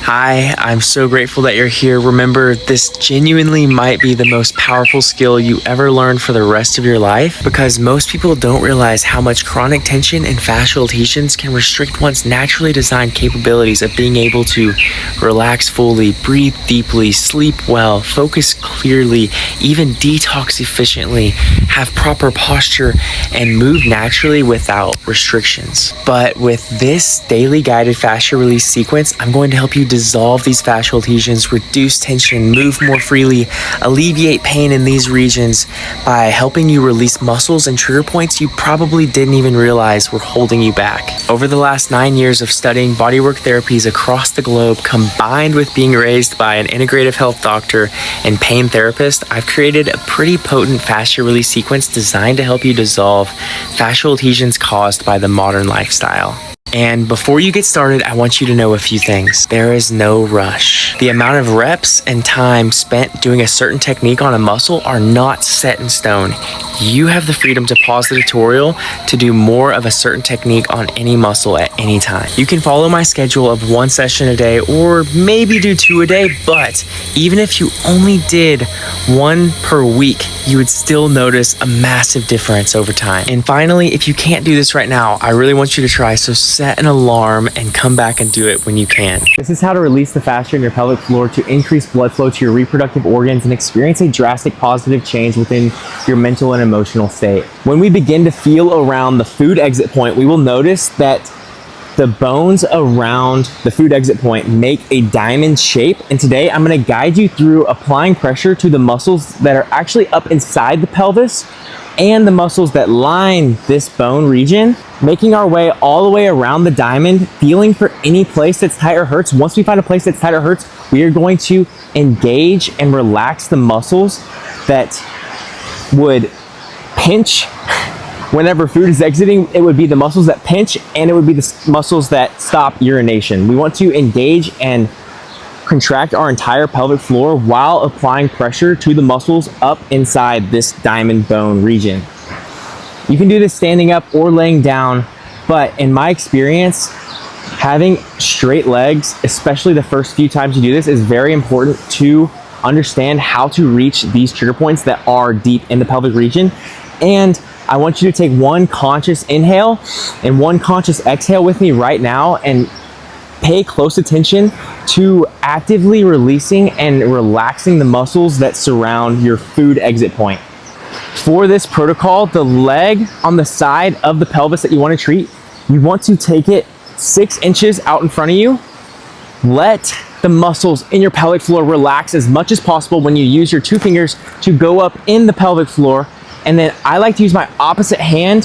Hi, I'm so grateful that you're here. Remember, this genuinely might be the most powerful skill you ever learn for the rest of your life, because most people don't realize how much chronic tension and fascial adhesions can restrict one's naturally designed capabilities of being able to relax fully, breathe deeply, sleep well, focus clearly, even detox efficiently, have proper posture, and move naturally without restrictions. But with this daily guided fascia release sequence, I'm going to help you dissolve these fascial adhesions, reduce tension, move more freely, alleviate pain in these regions by helping you release muscles and trigger points you probably didn't even realize were holding you back. Over the last 9 years of studying bodywork therapies across the globe, combined with being raised by an integrative health doctor and pain therapist, I've created a pretty potent fascia release sequence designed to help you dissolve fascial adhesions caused by the modern lifestyle. And before you get started, I want you to know a few things. There is no rush. The amount of reps and time spent doing a certain technique on a muscle are not set in stone. You have the freedom to pause the tutorial to do more of a certain technique on any muscle at any time. You can follow my schedule of 1 session a day or maybe do 2 a day, but even if you only did 1 per week, you would still notice a massive difference over time. And finally, if you can't do this right now, I really want you to try. So set an alarm and come back and do it when you can. This is how to release the fascia in your pelvic floor to increase blood flow to your reproductive organs and experience a drastic positive change within your mental and emotional state. When we begin to feel around the food exit point, we will notice that the bones around the food exit point make a diamond shape. And today I'm going to guide you through applying pressure to the muscles that are actually up inside the pelvis and the muscles that line this bone region, making our way all the way around the diamond, feeling for any place that's tight or hurts. Once we find a place that's tight or hurts, we are going to engage and relax the muscles that would pinch. Whenever food is exiting, it would be the muscles that pinch, and it would be the muscles that stop urination. We want to engage and contract our entire pelvic floor while applying pressure to the muscles up inside this diamond bone region. You can do this standing up or laying down, but in my experience, having straight legs, especially the first few times you do this, is very important to understand how to reach these trigger points that are deep in the pelvic region. And I want you to take 1 conscious inhale and 1 conscious exhale with me right now, and pay close attention to actively releasing and relaxing the muscles that surround your food exit point. For this protocol, the leg on the side of the pelvis that you want to treat, you want to take it 6 inches out in front of you. Let the muscles in your pelvic floor relax as much as possible when you use your 2 fingers to go up in the pelvic floor. And then I like to use my opposite hand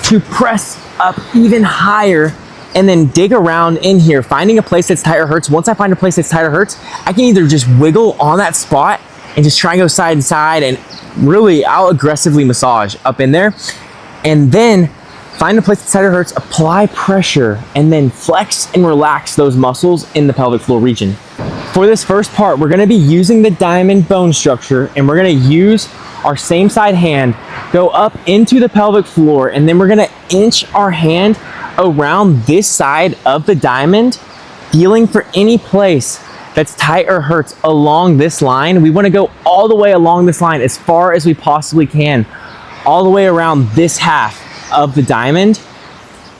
to press up even higher and then dig around in here, finding a place that's tight or hurts. Once I find a place that's tight or hurts, I can either just wiggle on that spot and just try and go side and side, and really I'll aggressively massage up in there. And then find a place that's tight or hurts, apply pressure, and then flex and relax those muscles in the pelvic floor region. For this first part, we're gonna be using the diamond bone structure, and we're gonna use our same side hand, go up into the pelvic floor, and then we're gonna inch our hand around this side of the diamond, feeling for any place that's tight or hurts along this line. We wanna go all the way along this line as far as we possibly can, all the way around this half of the diamond,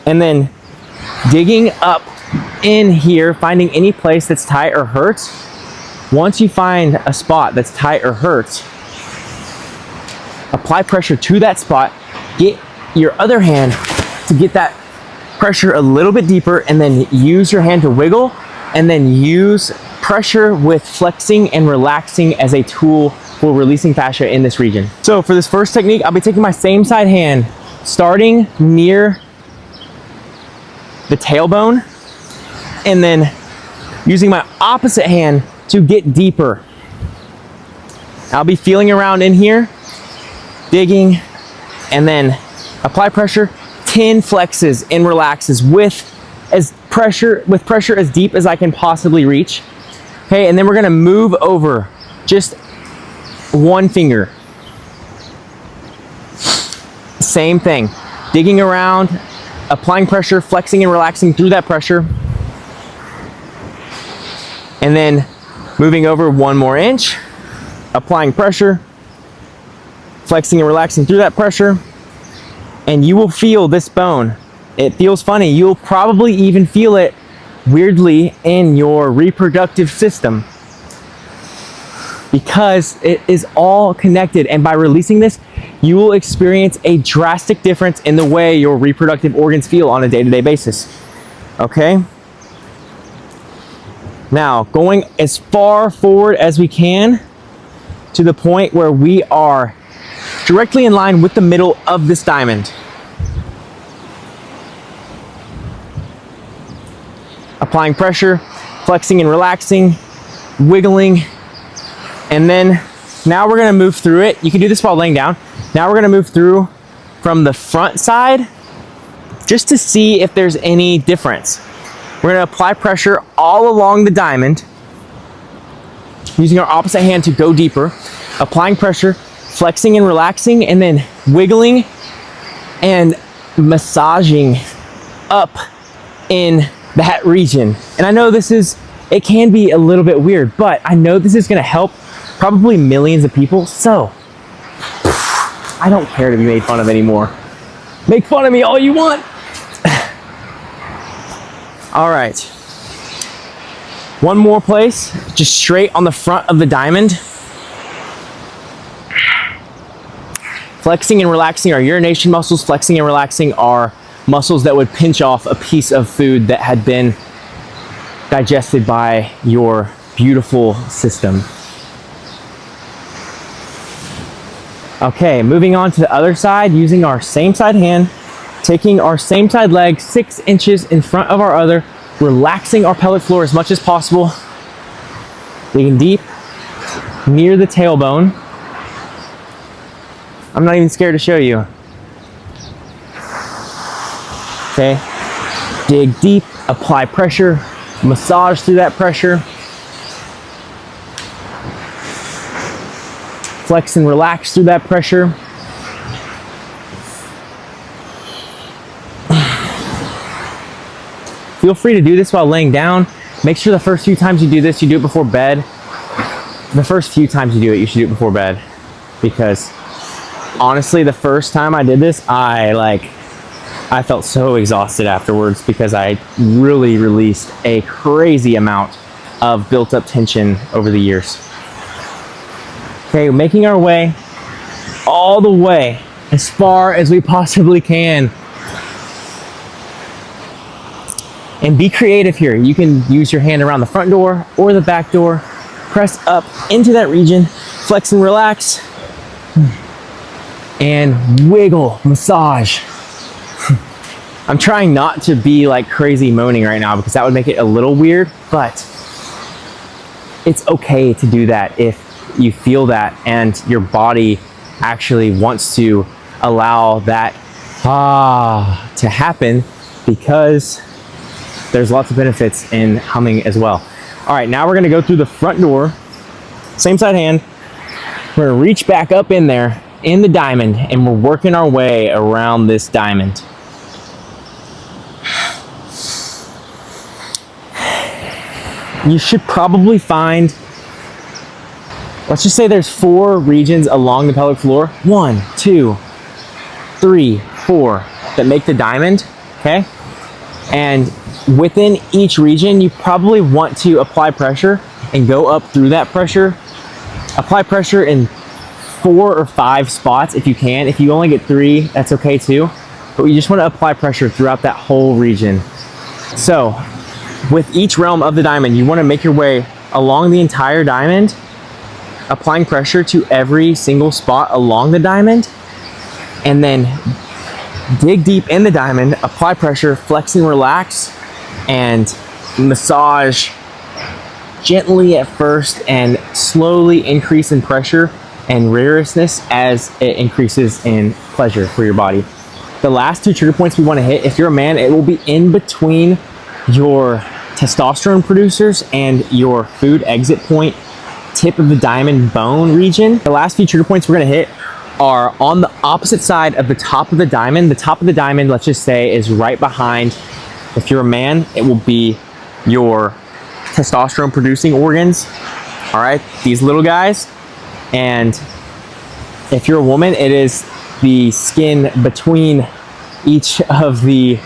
and then digging up in here, finding any place that's tight or hurts. Once you find a spot that's tight or hurts, apply pressure to that spot, get your other hand to get that pressure a little bit deeper, and then use your hand to wiggle, and then use pressure with flexing and relaxing as a tool for releasing fascia in this region. So for this first technique, I'll be taking my same side hand, starting near the tailbone, and then using my opposite hand to get deeper. I'll be feeling around in here, digging, and then apply pressure, 10 flexes and relaxes with pressure as deep as I can possibly reach. Okay, and then we're gonna move over just 1 finger. Same thing, digging around, applying pressure, flexing and relaxing through that pressure. And then moving over 1 more inch, applying pressure, flexing and relaxing through that pressure, and you will feel this bone. It feels funny. You'll probably even feel it weirdly in your reproductive system because it is all connected. And by releasing this, you will experience a drastic difference in the way your reproductive organs feel on a day-to-day basis. Okay? Now, going as far forward as we can to the point where we are directly in line with the middle of this diamond. Applying pressure, flexing and relaxing, wiggling, and then now we're gonna move through it. You can do this while laying down. Now we're gonna move through from the front side just to see if there's any difference. We're gonna apply pressure all along the diamond, using our opposite hand to go deeper, applying pressure, flexing and relaxing, and then wiggling and massaging up in that region. And I know it can be a little bit weird, but I know this is gonna help probably millions of people, so I don't care to be made fun of anymore. Make fun of me all you want. All right. One more place, just straight on the front of the diamond. Flexing and relaxing our urination muscles. Flexing and relaxing our muscles that would pinch off a piece of food that had been digested by your beautiful system. Okay, moving on to the other side, using our same side hand, taking our same side leg 6 inches in front of our other, relaxing our pelvic floor as much as possible, digging deep near the tailbone. I'm not even scared to show you. Okay, dig deep, apply pressure, massage through that pressure. Flex and relax through that pressure. Feel free to do this while laying down. Make sure the first few times you do this, you do it before bed. The first few times you do it, you should do it before bed. Because honestly, the first time I did this, I felt so exhausted afterwards because I really released a crazy amount of built up tension over the years. Okay, making our way all the way as far as we possibly can. And be creative here. You can use your hand around the front door or the back door. Press up into that region, flex and relax, and wiggle, massage. I'm trying not to be like crazy moaning right now because that would make it a little weird, but it's okay to do that if you feel that and your body actually wants to allow that to happen, because there's lots of benefits in humming as well. All right, now we're gonna go through the front door, same side hand. We're gonna reach back up in there in the diamond, and we're working our way around this diamond. You should probably find, let's just say there's 4 regions along the pelvic floor. 1, 2, 3, 4 that make the diamond, okay? And within each region, you probably want to apply pressure and go up through that pressure. Apply pressure in 4 or 5 spots if you can. If you only get 3, that's okay too. But you just want to apply pressure throughout that whole region. So with each realm of the diamond, you want to make your way along the entire diamond, applying pressure to every single spot along the diamond, and then dig deep in the diamond, apply pressure, flex and relax, and massage gently at first and slowly increase in pressure and rigorousness as it increases in pleasure for your body. The last 2 trigger points we want to hit, if you're a man, it will be in between your testosterone producers and your food exit point, tip of the diamond bone region. The last few trigger points we're going to hit are on the opposite side of the top of the diamond. The top of the diamond, let's just say, is right behind, if you're a man, it will be your testosterone producing organs. All right, these little guys. And if you're a woman, it is the skin between each of the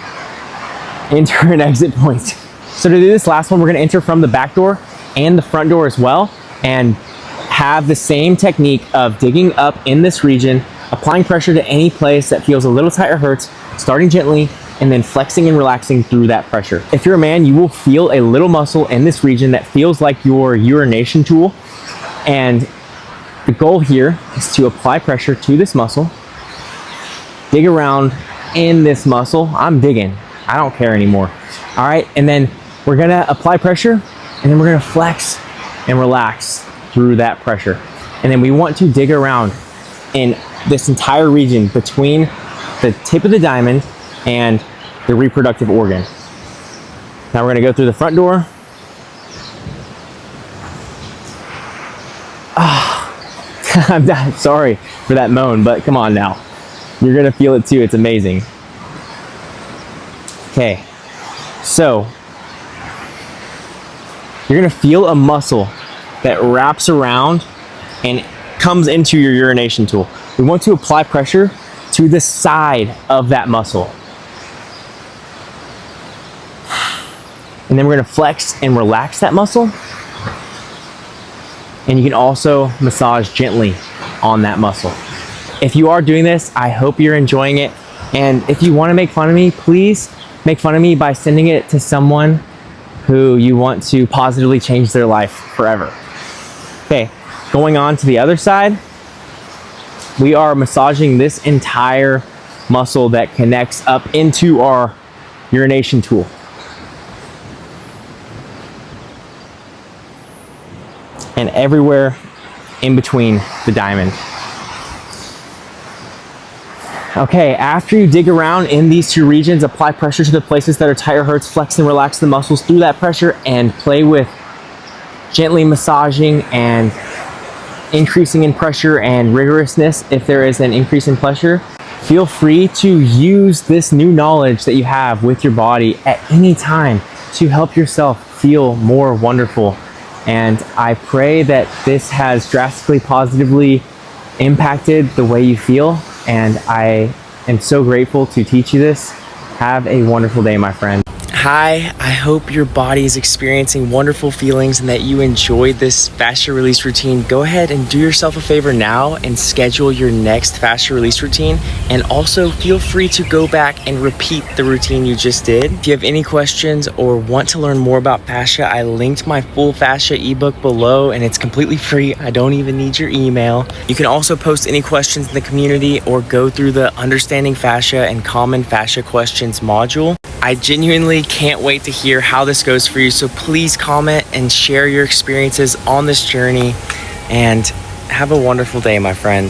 enter and exit points. So to do this last one, we're gonna enter from the back door and the front door as well, and have the same technique of digging up in this region, applying pressure to any place that feels a little tight or hurts, starting gently, and then flexing and relaxing through that pressure. If you're a man, you will feel a little muscle in this region that feels like your urination tool. And the goal here is to apply pressure to this muscle, dig around in this muscle. I'm digging, I don't care anymore. All right, and then we're gonna apply pressure, and then we're gonna flex and relax through that pressure. And then we want to dig around in this entire region between the tip of the diamond and the reproductive organ. Now we're gonna go through the front door. I'm sorry for that moan, but come on now. You're gonna feel it too, it's amazing. Okay, so you're gonna feel a muscle that wraps around and comes into your urination tool. We want to apply pressure to the side of that muscle. And then we're gonna flex and relax that muscle. And you can also massage gently on that muscle. If you are doing this, I hope you're enjoying it. And if you wanna make fun of me, please make fun of me by sending it to someone who you want to positively change their life forever. Okay, going on to the other side, we are massaging this entire muscle that connects up into our urination tool. And everywhere in between the diamond. Okay, after you dig around in these two regions, apply pressure to the places that are tight or hurts, flex and relax the muscles through that pressure, and play with gently massaging and increasing in pressure and rigorousness if there is an increase in pressure. Feel free to use this new knowledge that you have with your body at any time to help yourself feel more wonderful. And I pray that this has drastically positively impacted the way you feel. And I am so grateful to teach you this. Have a wonderful day, my friend. Hi, I hope your body is experiencing wonderful feelings and that you enjoyed this fascia release routine. Go ahead and do yourself a favor now and schedule your next fascia release routine. And also feel free to go back and repeat the routine you just did. If you have any questions or want to learn more about fascia, I linked my full fascia ebook below and it's completely free. I don't even need your email. You can also post any questions in the community or go through the Understanding Fascia and Common Fascia Questions module. I genuinely can't wait to hear how this goes for you, so please comment and share your experiences on this journey, and have a wonderful day, my friend.